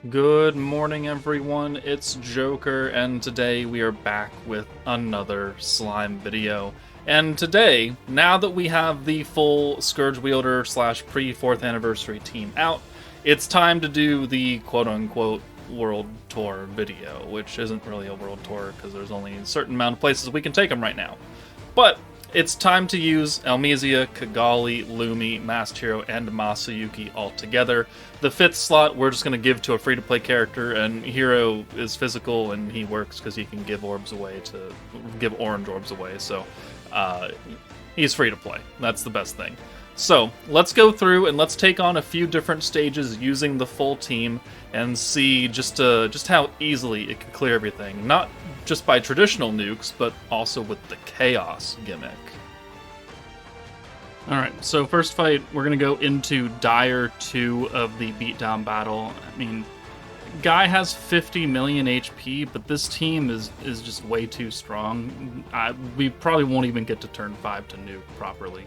Good morning, everyone. It's Joker, and today we are back with another slime video. And today, now that we have the full Scourge Wielder / pre-4th anniversary team out, it's time to do the quote-unquote World Tour video, which isn't really a World Tour because there's only a certain amount of places we can take them right now. But it's time to use Elmisia, Kigali, Lumi, Masked Hero, and Masayuki all together. The 5th slot we're just going to give to a free-to-play character, and Hero is physical and he works because he can give orbs away to give orange orbs away, so he's free to play. That's the best thing. So let's go through and let's take on a few different stages using the full team and see just how easily it can clear everything. Not just by traditional nukes, but also with the chaos gimmick. Alright, so first fight, we're going to go into Dire 2 of the Beatdown battle. I mean, guy has 50 million HP, but this team is just way too strong. We probably won't even get to turn 5 to nuke properly,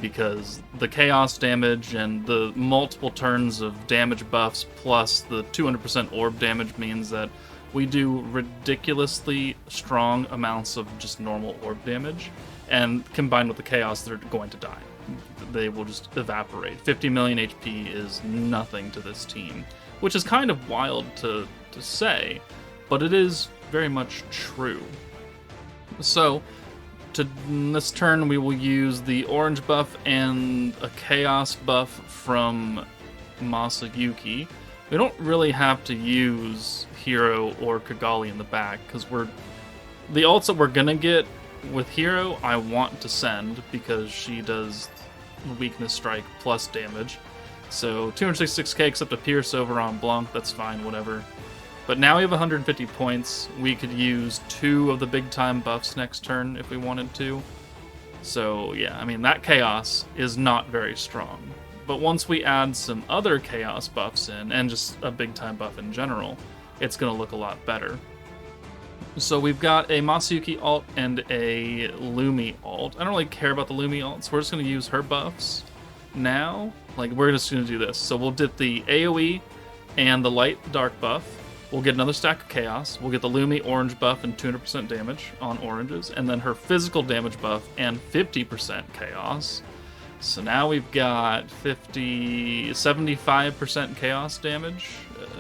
because the chaos damage and the multiple turns of damage buffs plus the 200% orb damage means that we do ridiculously strong amounts of just normal orb damage, and combined with the chaos, they're going to die. They will just evaporate. 50 million HP is nothing to this team, which is kind of wild to say, but it is very much true. So, this turn we will use the orange buff and a chaos buff from Masayuki. We don't really have to use Hero or Kigali in the back, because the ults that we're gonna get with Hero I want to send because she does weakness strike plus damage. So 266k except a pierce over on Blanc, that's fine, whatever. But now we have 150 points. We could use 2 of the big time buffs next turn if we wanted to. So yeah, I mean, that chaos is not very strong. But once we add some other chaos buffs in, and just a big time buff in general, it's going to look a lot better. So we've got a Masayuki ult and a Lumi ult. I don't really care about the Lumi ult, so we're just going to use her buffs now. Like, we're just going to do this. So we'll dip the AoE and the light dark buff. We'll get another stack of chaos. We'll get the Lumi orange buff and 200% damage on oranges, and then her physical damage buff and 50% chaos. So now we've got 75% chaos damage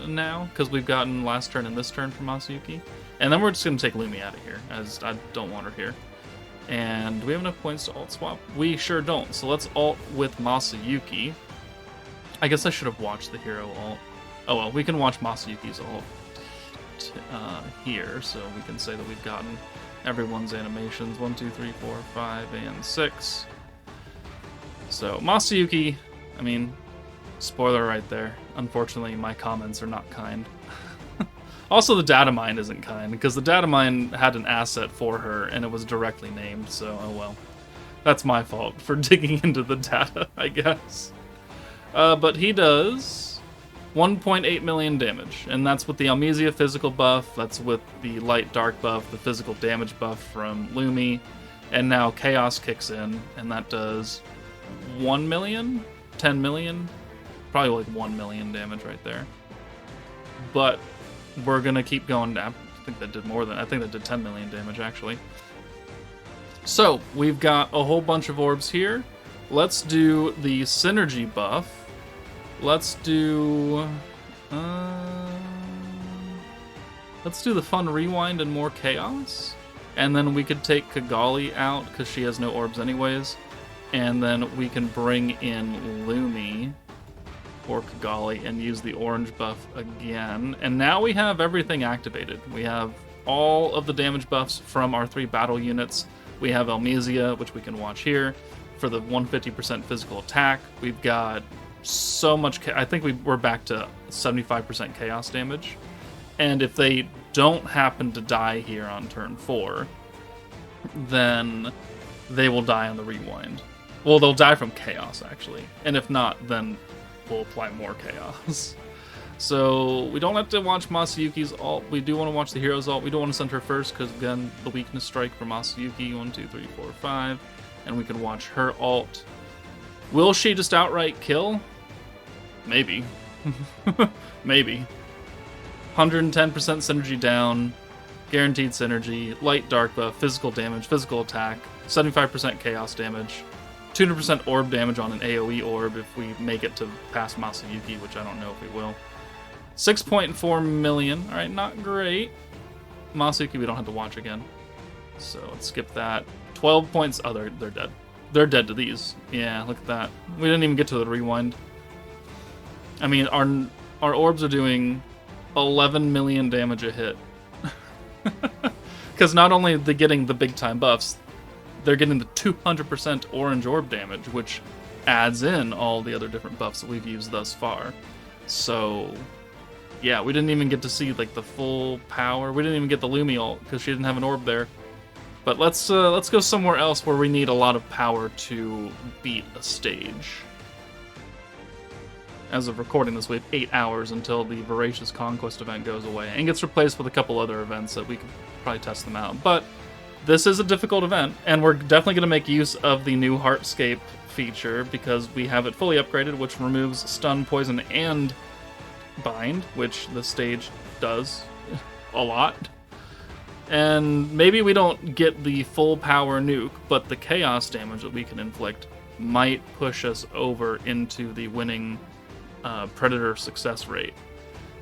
now, because we've gotten last turn and this turn from Masayuki. And then we're just going to take Lumi out of here, as I don't want her here. And do we have enough points to ult swap? We sure don't. So let's ult with Masayuki. I guess I should have watched the hero ult. Oh well, we can watch Masayuki's ult here, so we can say that we've gotten everyone's animations. 1, 2, 3, 4, 5, and 6. So Masayuki, I mean, spoiler right there. Unfortunately, my comments are not kind. Also, the data mine isn't kind, because the data mine had an asset for her, and it was directly named, so oh well. That's my fault for digging into the data, I guess. But he does 1.8 million damage, and that's with the Elmisia physical buff, that's with the light dark buff, the physical damage buff from Lumi, and now Chaos kicks in, and that does 1 million? 10 million? Probably like 1 million damage right there. But we're gonna keep going down. I think that did 10 million damage actually. So we've got a whole bunch of orbs here. Let's do the synergy buff. Let's do the fun rewind and more chaos. And then we could take Kigali out because she has no orbs anyways. And then we can bring in Lumi or Kigali and use the orange buff again. And now we have everything activated. We have all of the damage buffs from our 3 battle units. We have Elmisia, which we can watch here, for the 150% physical attack. We've got so much, I think we're back to 75% chaos damage. And if they don't happen to die here on turn 4, then they will die on the rewind. Well, they'll die from chaos, actually. And if not, then we'll apply more chaos. So we don't have to watch Masayuki's ult. We do want to watch the hero's ult. We don't want to send her first because, again, the weakness strike for Masayuki. 1, 2, 3, 4, 5. And we can watch her ult. Will she just outright kill? Maybe. Maybe. 110% synergy down, guaranteed synergy, light dark buff, physical damage, physical attack, 75% chaos damage, 200% orb damage on an AoE orb if we make it to past Masayuki, which I don't know if we will. 6.4 million. Alright, not great. Masayuki we don't have to watch again. So let's skip that. 12 points. Oh, they're dead. They're dead to these. Yeah, look at that. We didn't even get to the rewind. I mean, our orbs are doing 11 million damage a hit. Because not only are they getting the big time buffs, they're getting the 200% orange orb damage, which adds in all the other different buffs that we've used thus far. So, yeah, we didn't even get to see like the full power. We didn't even get the Lumi ult because she didn't have an orb there. But let's go somewhere else where we need a lot of power to beat a stage. As of recording this, we have 8 hours until the Voracious Conquest event goes away and gets replaced with a couple other events that we could probably test them out. But this is a difficult event, and we're definitely going to make use of the new Heartscape feature because we have it fully upgraded, which removes stun, poison, and bind, which the stage does a lot. And maybe we don't get the full power nuke, but the chaos damage that we can inflict might push us over into the winning Predator success rate.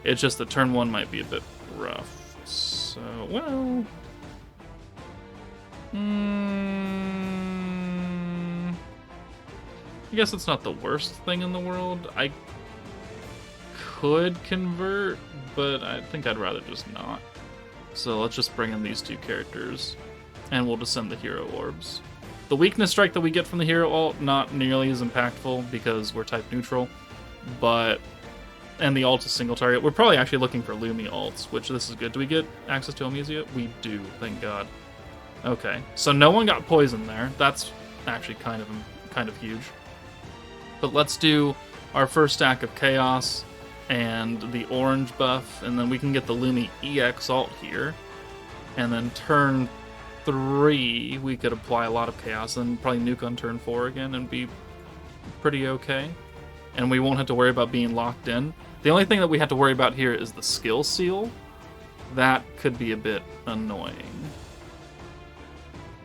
It's just that turn 1 might be a bit rough. So, well... I guess it's not the worst thing in the world. I could convert, but I think I'd rather just not. So let's just bring in these two characters, and we'll just send the hero orbs. The weakness strike that we get from the hero ult, not nearly as impactful because we're type neutral, and the ult is single target. We're probably actually looking for Lumi ults, which this is good. Do we get access to Amicia? We do, thank God. Okay, so no one got poisoned there. That's actually kind of huge. But let's do our first stack of chaos and the orange buff, and then we can get the Lumi EX ult here. And then turn 3, we could apply a lot of chaos, and probably nuke on turn 4 again and be pretty okay. And we won't have to worry about being locked in. The only thing that we have to worry about here is the skill seal. That could be a bit annoying.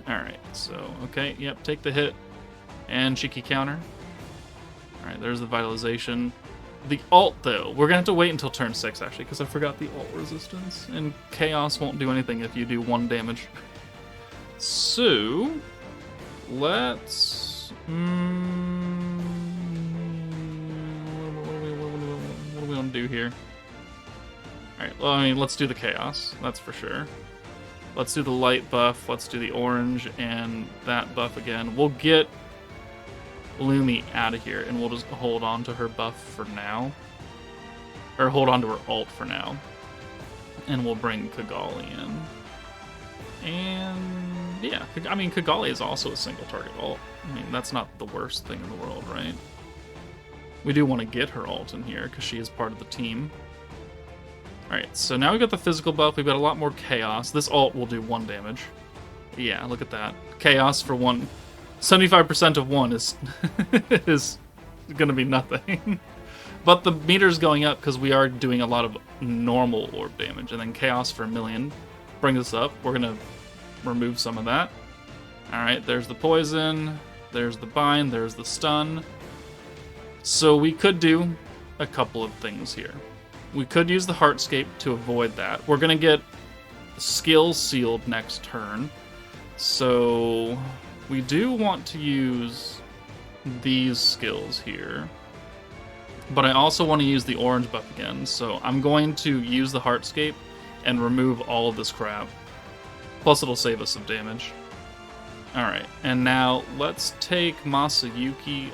Alright, so, okay, yep, take the hit. And cheeky counter. Alright, there's the vitalization. The ult, though, we're going to have to wait until turn 6, actually, because I forgot the ult resistance. And chaos won't do anything if you do 1 damage. So, let's... what do we want to do here? Alright, well, I mean, let's do the chaos, that's for sure. Let's do the light buff, let's do the orange, and that buff again. We'll get Lumi out of here, and we'll just hold on to her buff for now. Or hold on to her ult for now. And we'll bring Kigali in. And yeah, I mean, Kigali is also a single target ult. I mean, that's not the worst thing in the world, right? We do want to get her ult in here, because she is part of the team. Alright, so now we've got the physical buff, we've got a lot more chaos. This ult will do 1 damage. Yeah, look at that. Chaos for 1. 75% of 1 is is gonna be nothing. But the meter's going up because we are doing a lot of normal orb damage, and then chaos for 1 million brings us up. We're gonna remove some of that. Alright, there's the poison, there's the bind, there's the stun. So we could do a couple of things here. We could use the Heartscape to avoid that. We're gonna get skill sealed next turn. So we do want to use these skills here. But I also want to use the orange buff again. So I'm going to use the Heartscape and remove all of this crap. Plus it'll save us some damage. Alright, and now let's take Masayuki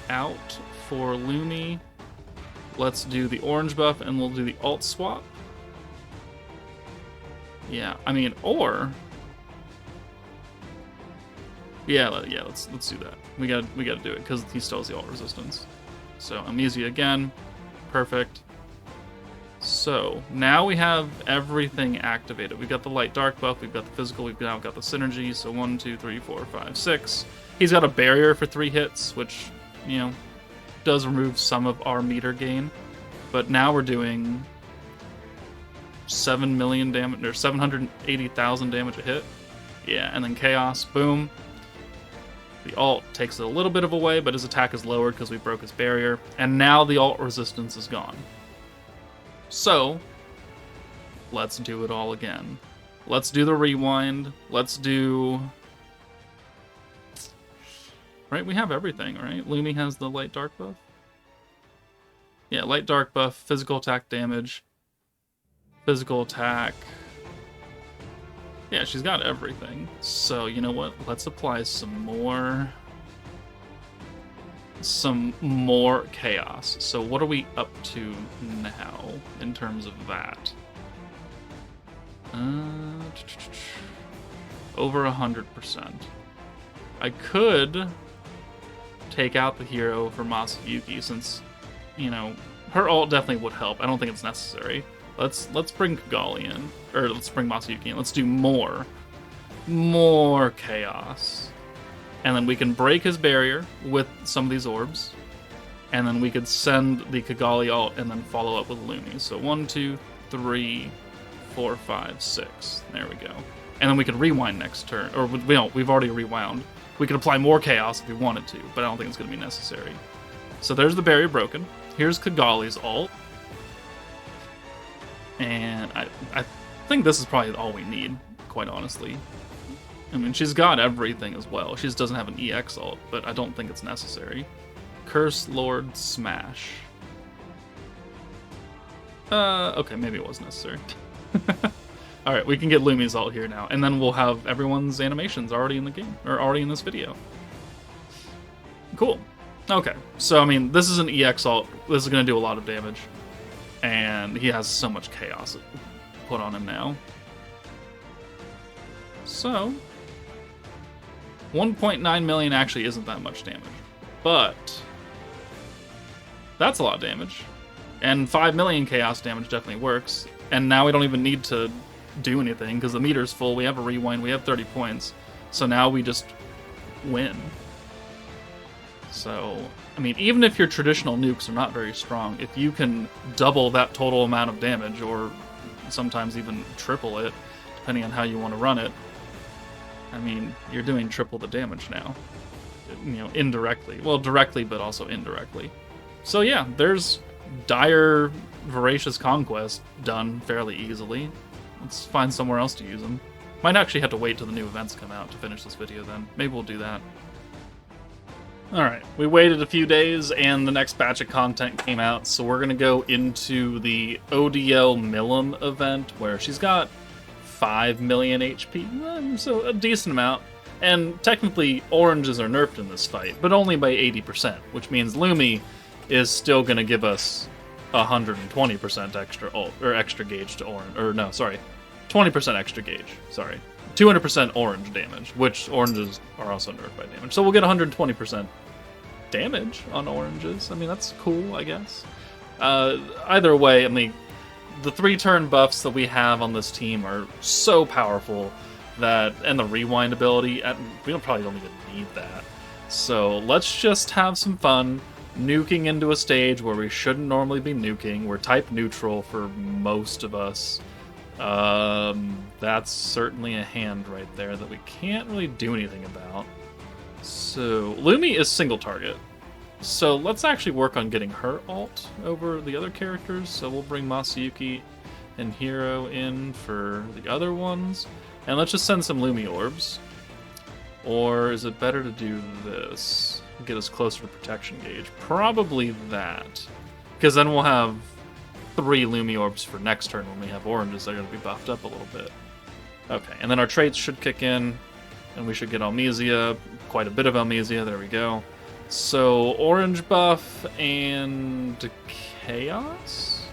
out for Lumi. Let's do the orange buff, and we'll do the ult swap. Yeah, I mean, or... Yeah, let's do that. We gotta do it, because he still has the ult resistance. So, Amicia again. Perfect. So, now we have everything activated. We've got the light dark buff, we've got the physical, we've now got the synergy, so 1, 2, 3, 4, 5, 6. He's got a barrier for 3 hits, which, you know, does remove some of our meter gain. But now we're doing 7 million damage, or 780,000 damage a hit. Yeah, and then Chaos, boom. The ult takes it a little bit of away, but his attack is lowered because we broke his barrier. And now the ult resistance is gone. So, let's do it all again. Let's do the rewind. Let's do... Right, we have everything, right? Lumi has the light dark buff. Yeah, light dark buff, physical attack damage, physical attack. Yeah, she's got everything. So, you know what? Let's apply some more chaos. So what are we up to now in terms of that? Over 100%. I could take out the hero for Masayuki since, you know, her ult definitely would help. I don't think it's necessary. Let's bring Kigali in, or let's bring Masayuki in. Let's do more chaos, and then we can break his barrier with some of these orbs, and then we could send the Kigali ult and then follow up with Lumi. So 1, 2, 3, 4, 5, 6. There we go. And then we could rewind next turn, or we've already rewound. We could apply more chaos if we wanted to, but I don't think it's going to be necessary. So there's the barrier broken. Here's Kigali's ult. And I think this is probably all we need, quite honestly. I mean, she's got everything as well. She just doesn't have an EX ult, but I don't think it's necessary. Curse Lord Smash. Okay, maybe it was necessary. Alright, we can get Lumi's ult here now, and then we'll have everyone's animations already in the game, or already in this video. Cool. Okay, so I mean, this is an EX ult. This is going to do a lot of damage. And he has so much chaos put on him now. So, 1.9 million actually isn't that much damage. But, that's a lot of damage. And 5 million chaos damage definitely works. And now we don't even need to do anything because the meter's full. We have a rewind. We have 30 points. So now we just win. So, I mean, even if your traditional nukes are not very strong, if you can double that total amount of damage, or sometimes even triple it, depending on how you want to run it, I mean, you're doing triple the damage now. You know, indirectly. Well, directly, but also indirectly. So yeah, there's Dire Voracious Conquest done fairly easily. Let's find somewhere else to use them. Might actually have to wait till the new events come out to finish this video then. Maybe we'll do that. Alright, we waited a few days and the next batch of content came out, so we're going to go into the ODL Millim event where she's got 5 million HP, so a decent amount. And technically, oranges are nerfed in this fight, but only by 80%, which means Lumi is still going to give us 120% extra ult, or extra gauge to orange, or no, sorry, 20% extra gauge, sorry. 200% orange damage, which oranges are also nerfed by damage. So we'll get 120% damage on oranges. I mean, that's cool, I guess. Either way, I mean, the 3-turn buffs that we have on this team are so powerful that, and the rewind ability, we probably don't even need that. So let's just have some fun nuking into a stage where we shouldn't normally be nuking. We're type neutral for most of us. That's certainly a hand right there that we can't really do anything about. So, Lumi is single target. So let's actually work on getting her ult over the other characters. So we'll bring Masayuki and Hero in for the other ones. And let's just send some Lumi orbs. Or is it better to do this? Get us closer to protection gauge. Probably that. Because then we'll have 3 Lumi orbs for next turn when we have oranges. They're going to be buffed up a little bit. Okay, and then our traits should kick in, and we should get Almesia, quite a bit of Almesia, there we go. So, orange buff and chaos?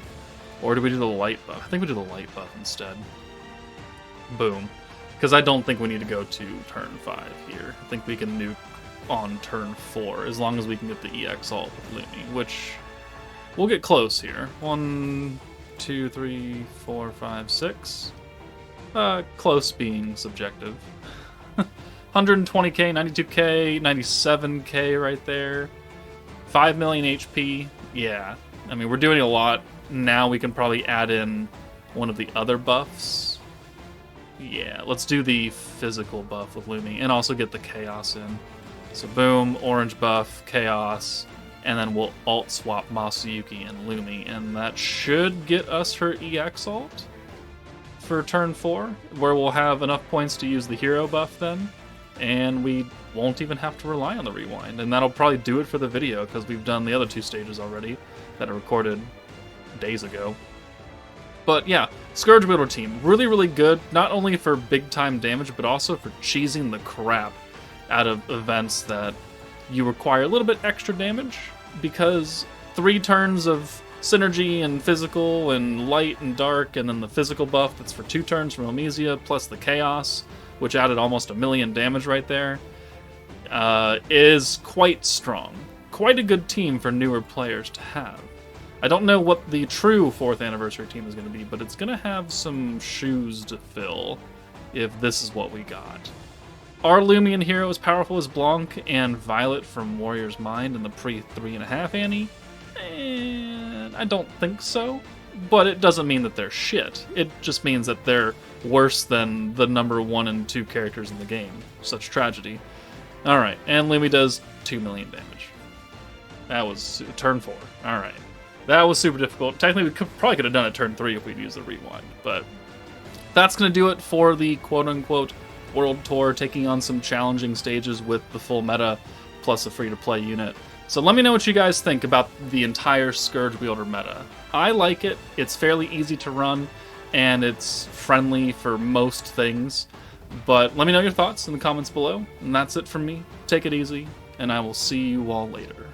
Or do we do the light buff? I think we do the light buff instead. Boom. Because I don't think we need to go to turn 5 here. I think we can nuke on turn 4, as long as we can get the EX ult with Lumi, which we'll get close here. 1, 2, 3, 4, 5, 6. Close being subjective. 120k, 92k, 97k right there. 5 million HP. Yeah. I mean, we're doing a lot. Now we can probably add in one of the other buffs. Yeah, let's do the physical buff with Lumi and also get the Chaos in. So boom, orange buff, Chaos, and then we'll alt swap Masayuki and Lumi, and that should get us her EX ult for turn 4, where we'll have enough points to use the hero buff then, and we won't even have to rely on the rewind, and that'll probably do it for the video, because we've done the other 2 stages already that are recorded days ago. But yeah, Scourge Wielder team, really, really good, not only for big-time damage, but also for cheesing the crap out of events that you require a little bit extra damage, because 3 turns of synergy and physical and light and dark, and then the physical buff that's for 2 turns from Omisia, plus the Chaos, which added almost 1,000,000 damage right there, is quite strong. Quite a good team for newer players to have. I don't know what the true 4th anniversary team is going to be, but it's going to have some shoes to fill if this is what we got. Are Lumion Hero as powerful as Blanc and Violet from Warrior's Mind in the pre-3.5 Annie? I don't think so, but it doesn't mean that they're shit. It just means that they're worse than the number 1 and 2 characters in the game. Such tragedy. Alright, and Lumi does 2 million damage. That was turn 4. Alright. That was super difficult. Technically, we probably could have done it turn 3 if we'd used the rewind, but that's going to do it for the quote-unquote World Tour, taking on some challenging stages with the full meta, plus a free-to-play unit. So let me know what you guys think about the entire Scourge Wielder meta. I like it, it's fairly easy to run, and it's friendly for most things, but let me know your thoughts in the comments below, and that's it from me. Take it easy, and I will see you all later.